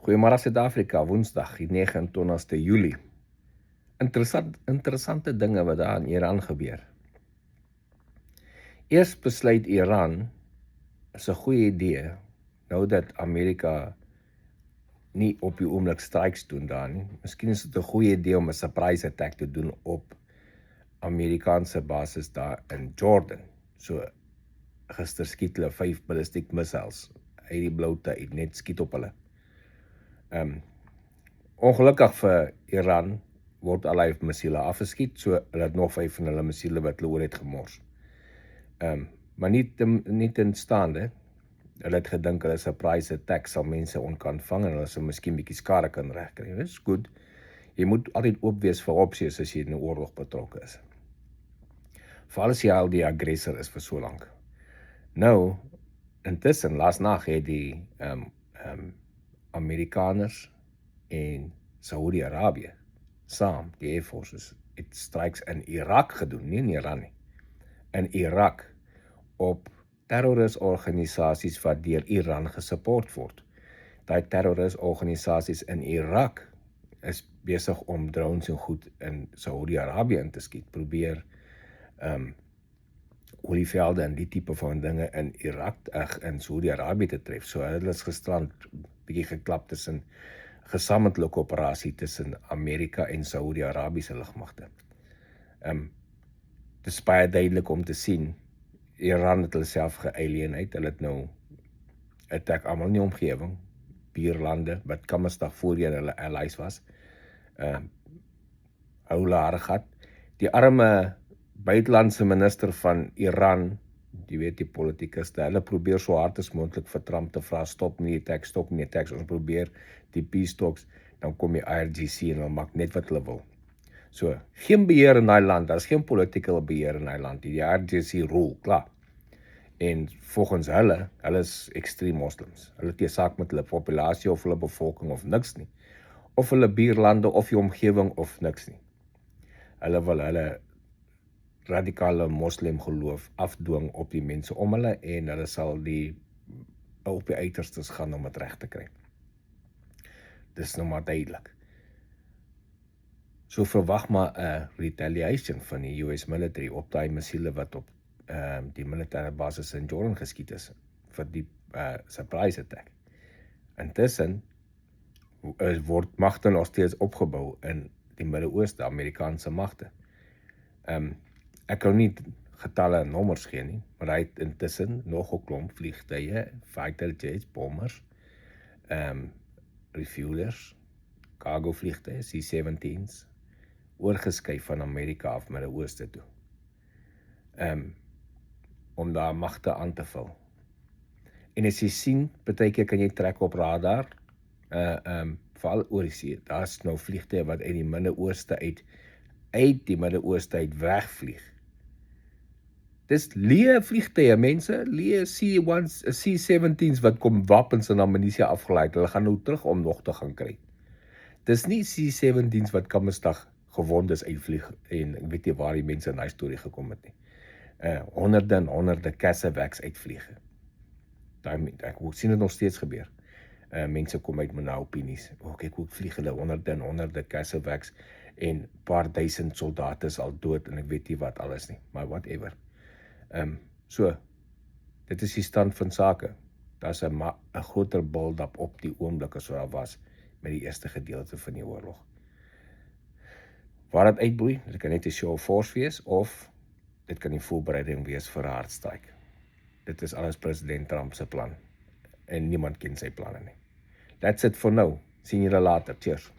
Goeiemôre Suid-Afrika, Woensdag, die 29ste Julie. Interessante dinge wat daar in Iran gebeur. Eers besluit Iran, is 'n goeie idee, nou dat Amerika nie op die oomblik strikes doen daar nie. Miskien is dit 'n goeie idee om 'n surprise attack te doen op Amerikaanse basis daar in Jordan. So, gister skiet hulle 5 ballistic missiles uit die bloute uit, net skiet op hulle. Ongelukkig vir Iran word al hy missiele afgeskiet, so hulle het nog 5 van hulle missiele wat hulle oor het gemors. Maar nie tenstaande, hulle het gedink hulle surprise attack sal mense kan vang en hulle sal miskien bietjie skade kan regkry. Dit is goed. Jy moet altyd oop wees vir opsies as jy in 'n oorlog betrokke is. Veral as jy al die aggressor is vir so lank. Nou, intussen, laasnag het die Amerikaners en Saudi-Arabië saam, die Air Forces, het strikes in Irak gedoen, nie in Iran nie. In Irak op terrorisorganisasies wat deur Iran gesupport word. Daai terrorisorganisasies in Irak is besig om drones en goed in Saudi-Arabië in te skiet, probeer olievelde en die tipe van dinge in Irak, in Saudi-Arabië te tref. So hulle is gisterand bietjie geklap tussen gesamentlike operasie tussen Amerika en Saudi-Arabiese lugmagte. Dit is baie duidelik om te sien, Iran het hulle self gealienate, hulle het nou attack almal in die omgewing, buurlande, wat Kammersdag voorheen hulle allies was, hulle hare gehad. Die arme buitelandse minister van Iran, jy weet die politikuste, hulle probeer so hard as moontlik vir Trump te vra, stop met die attacks, ons probeer die peace talks, dan kom die IRGC en hulle maak net wat hulle wil. So, geen beheer in daai land, daar is geen political beheer in daai land, die IRGC rule, klaar. En volgens hulle is extreem moslims, hulle het nie saak met hulle populasie of hulle bevolking of niks nie, of hulle buurlande of die omgewing of niks nie. Hulle wil hulle radikale moslim geloof afdwing op die mense om hulle en hulle sal op die uiterstes gaan om dit reg te kry. Dis nou maar duidelik. So verwag maar 'n retaliation van die US military op daai missiele wat op die militêre basis in Jordan geskiet is vir die surprise attack. Intussen word magte nog steeds opgebou in die Midde-Ooste, Amerikaanse magte. Ek kan nie getalle en nommers gee nie, maar hy het intussen nog 'n klomp vliegtuie, fighter jets, bombers, refuelers, cargo vliegtuie, C-17's, oorgeskuif van Amerika af Midde-Ooste toe. Om daar magte aan te vul. En as jy sien, partykeer kan jy trek op radar, veral oor die see, daar is nou vliegtuie wat uit die Midde-Ooste uit die Midde-Ooste uit wegvlieg. Dis leë vliegtuie, mense, leë C-17's wat kom wapens en ammunisie afgelaai het, hulle gaan nou terug om nog te gaan kry. Dis nie C-17's wat Kammersdag gewond is uitvlieg, en ek weet nie waar die mense in die storie gekom het nie. Honderde Casavacs uitvliege. Ek sien dit nog steeds gebeur. Mense kom uit met nou opinies. Kyk hoe vlieg hulle honderde Casavacs en paar duisend soldate is al dood en ek weet nie wat alles nie, maar whatever. So, dit is die stand van sake. Daar is 'n groter build-up op die oomblik as wat daar was met die eerste gedeelte van die oorlog. Waar dit uitbroei, dit kan net 'n show of force wees of dit kan die voorbereiding wees vir 'n hard strike. Dit is alles president Trump se plan en niemand ken sy planne nie. That's it for now. Sien julle later. Cheers.